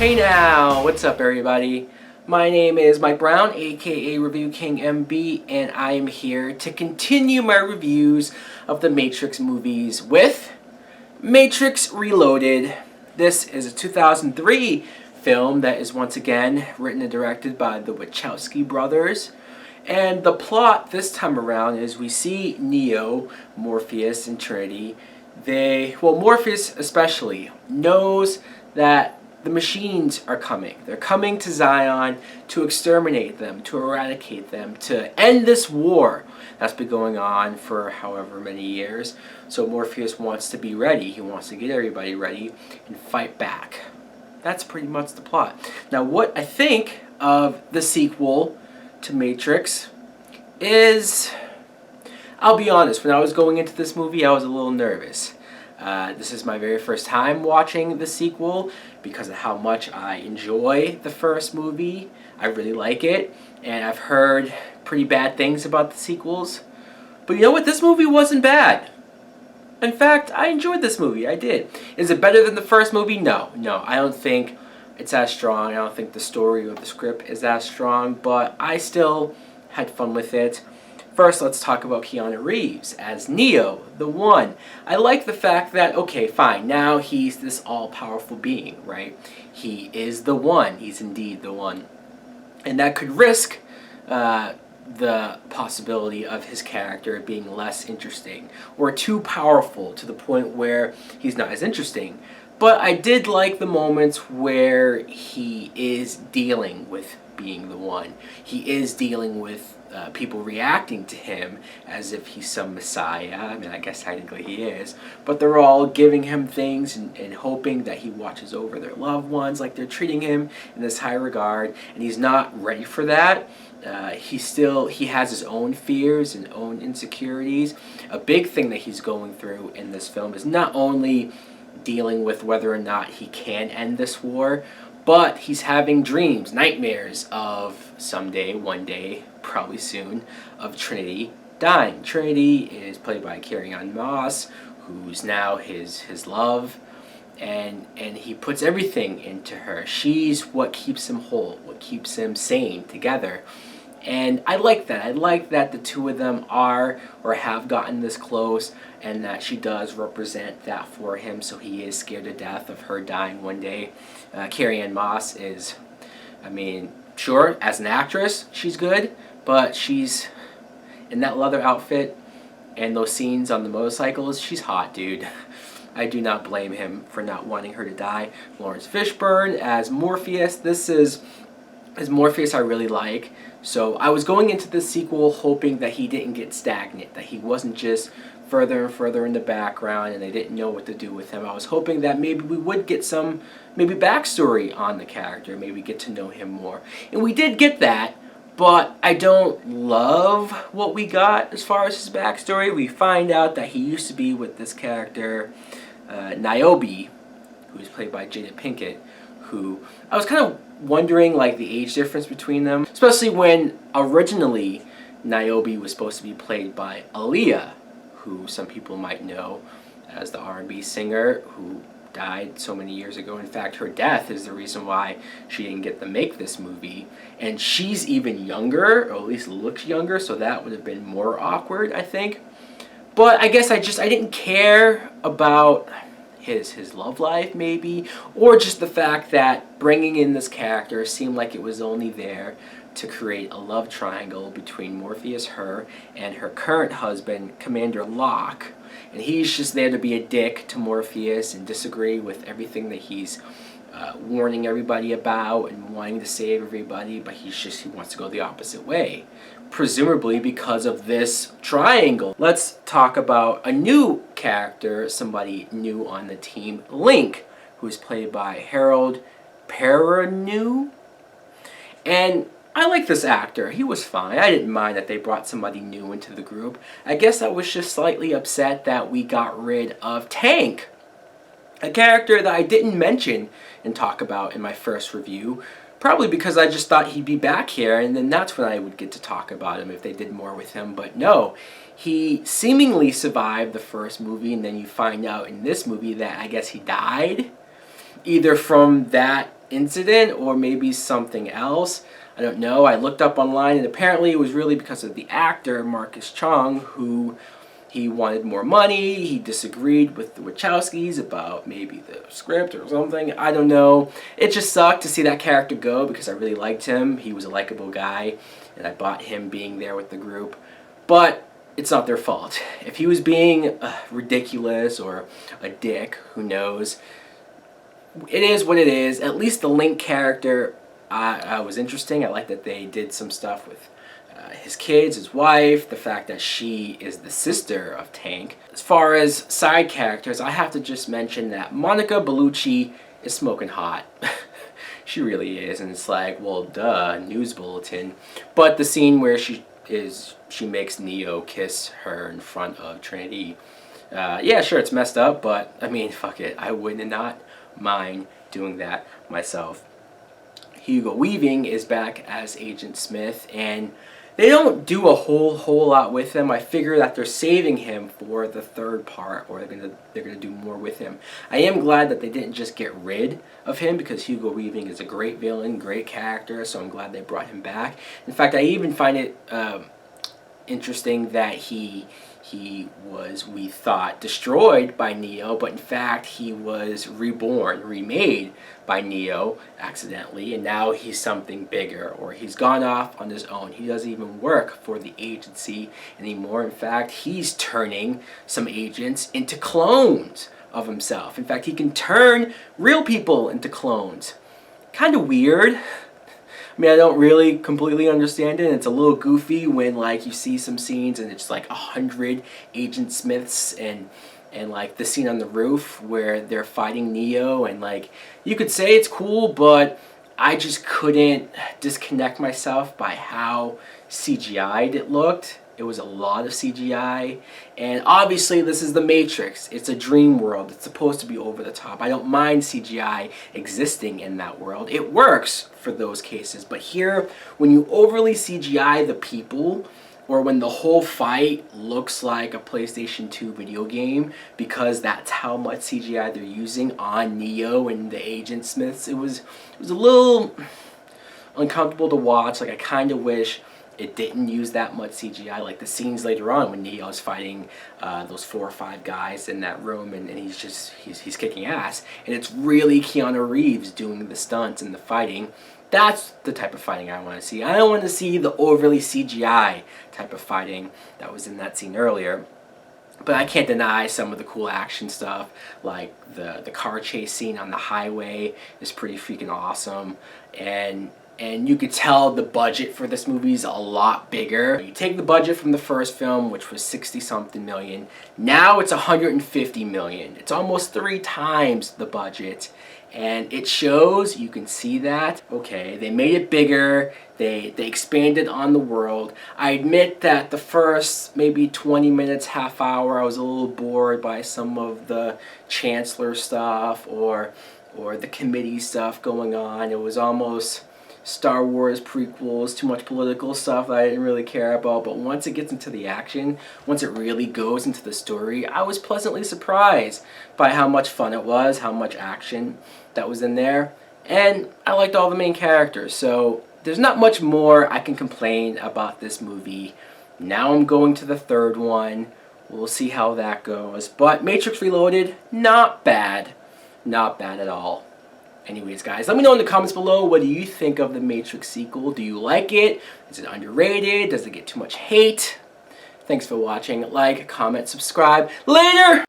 Hey now, what's up everybody? My name is Mike Brown, aka ReviewKingMB, and I am here to continue my reviews of the Matrix movies with Matrix Reloaded. This is a 2003 film that is once again written and directed by the Wachowski brothers. And the plot this time around is we see Neo, Morpheus, and Trinity. Morpheus especially knows that the machines are coming. They're coming to Zion to exterminate them, to eradicate them, to end this war that's been going on for however many years. So Morpheus wants to be ready. He wants to get everybody ready and fight back. That's pretty much the plot. Now, what I think of the sequel to Matrix is, I'll be honest, when I was going into this movie, I was a little nervous. This is my very first time watching the sequel because of how much I enjoy the first movie. I really like it, and I've heard pretty bad things about the sequels. But you know what? This movie wasn't bad. In fact, I enjoyed this movie. I did. Is it better than the first movie? No, I don't think it's as strong. I don't think the story or the script is as strong, but I still had fun with it. First, let's talk about Keanu Reeves as Neo, the One. I like the fact that, okay, fine, now he's this all-powerful being, right? He is the One. He's indeed the One. And that could risk the possibility of his character being less interesting or too powerful to the point where he's not as interesting. But I did like the moments where he is dealing with being the One. He is dealing with people reacting to him as if he's some messiah. I mean, I guess technically he is. But they're all giving him things and hoping that he watches over their loved ones, like they're treating him in this high regard. And he's not ready for that. He has his own fears and own insecurities. A big thing that he's going through in this film is not only dealing with whether or not he can end this war, but he's having dreams, nightmares of someday, one day, probably soon, of Trinity dying. Trinity is played by Carrie-Anne Moss, who's now his love, and he puts everything into her. She's what keeps him whole, what keeps him sane together. And I like that. I like that the two of them are or have gotten this close, and that she does represent that for him, so he is scared to death of her dying one day. Carrie-Anne Moss is, I mean, sure, as an actress, she's good, but she's in that leather outfit and those scenes on the motorcycles, she's hot, dude. I do not blame him for not wanting her to die. Lawrence Fishburne as Morpheus. This is Morpheus I really like. So I was going into this sequel hoping that he didn't get stagnant, that he wasn't just further and further in the background and they didn't know what to do with him. I was hoping that maybe we would get some backstory on the character, maybe get to know him more. And we did get that, but I don't love what we got as far as his backstory. We find out that he used to be with this character, Niobe, who is played by Jada Pinkett, who I was kind of wondering like the age difference between them, especially when originally Niobe was supposed to be played by Aaliyah, who some people might know as the R&B singer who died so many years ago. In fact, her death is the reason why she didn't get to make this movie. And she's even younger, or at least looks younger, so that would have been more awkward, I think. But I guess I didn't care about his love life, maybe, or just the fact that bringing in this character seemed like it was only there to create a love triangle between Morpheus, her, and her current husband, Commander Locke. And he's just there to be a dick to Morpheus and disagree with everything that he's warning everybody about and wanting to save everybody, but he wants to go the opposite way, presumably because of this triangle. Let's talk about a new character, somebody new on the team, Link, who's played by Harold Perrineau. And I like this actor. He was fine. I didn't mind that they brought somebody new into the group. I guess I was just slightly upset that we got rid of Tank, a character that I didn't mention and talk about in my first review, probably because I just thought he'd be back here and then that's when I would get to talk about him if they did more with him. But no, he seemingly survived the first movie, and then you find out in this movie that I guess he died, either from that incident or maybe something else. I don't know. I looked up online, and apparently it was really because of the actor, Marcus Chong, who he wanted more money. He disagreed with the Wachowskis about maybe the script or something. I don't know. It just sucked to see that character go because I really liked him. He was a likable guy, and I bought him being there with the group. But it's not their fault. If he was being ridiculous or a dick, who knows? It is what it is. At least the Link character was interesting. I like that they did some stuff with his kids, his wife, the fact that she is the sister of Tank. As far as side characters, I have to just mention that Monica Bellucci is smoking hot. She really is, and it's like, well, duh, news bulletin. But the scene where she makes Neo kiss her in front of Trinity, yeah, sure, it's messed up, but I mean, fuck it, I would not mind doing that myself. Hugo Weaving is back as Agent Smith, and they don't do a whole lot with him. I figure that they're saving him for the third part, or they're gonna do more with him. I am glad that they didn't just get rid of him, because Hugo Weaving is a great villain, great character, so I'm glad they brought him back. In fact, I even find it interesting that he was, we thought, destroyed by Neo, but in fact he was reborn, remade by Neo accidentally, and now he's something bigger, or he's gone off on his own. He doesn't even work for the agency anymore. In fact, he's turning some agents into clones of himself. In fact, he can turn real people into clones. Kind of weird. I mean, I don't really completely understand it. It's a little goofy when, like, you see some scenes and it's like 100 Agent Smiths, and like the scene on the roof where they're fighting Neo, and like, you could say it's cool, but I just couldn't disconnect myself by how CGI'd it looked. It was a lot of CGI, and obviously this is the Matrix. It's a dream world. It's supposed to be over the top. I don't mind CGI existing in that world. It works for those cases, but here, when you overly CGI the people, or when the whole fight looks like a PlayStation 2 video game, because that's how much CGI they're using on Neo and the Agent Smiths, it was a little uncomfortable to watch. Like, I kind of wish it didn't use that much CGI, like the scenes later on when Neo's fighting those 4 or 5 guys in that room, and he's kicking ass, and it's really Keanu Reeves doing the stunts and the fighting. That's the type of fighting I want to see. I don't want to see the overly CGI type of fighting that was in that scene earlier. But I can't deny some of the cool action stuff, like the car chase scene on the highway is pretty freaking awesome, and you could tell the budget for this movie is a lot bigger. You take the budget from the first film, which was 60-something million, now it's 150 million. It's almost 3 times the budget, and it shows. You can see that. Okay, they made it bigger, they expanded on the world. I admit that the first maybe 20 minutes, half hour, I was a little bored by some of the Chancellor stuff or the committee stuff going on. It was almost Star Wars prequels, too much political stuff that I didn't really care about. But once it gets into the action, once it really goes into the story, I was pleasantly surprised by how much fun it was, how much action that was in there, and I liked all the main characters. So there's not much more I can complain about this movie. Now I'm going to the third one. We'll see how that goes. But Matrix Reloaded, not bad. Not bad at all. Anyways, guys, let me know in the comments below, what do you think of the Matrix sequel? Do you like it? Is it underrated? Does it get too much hate? Thanks for watching. Like, comment, subscribe. Later!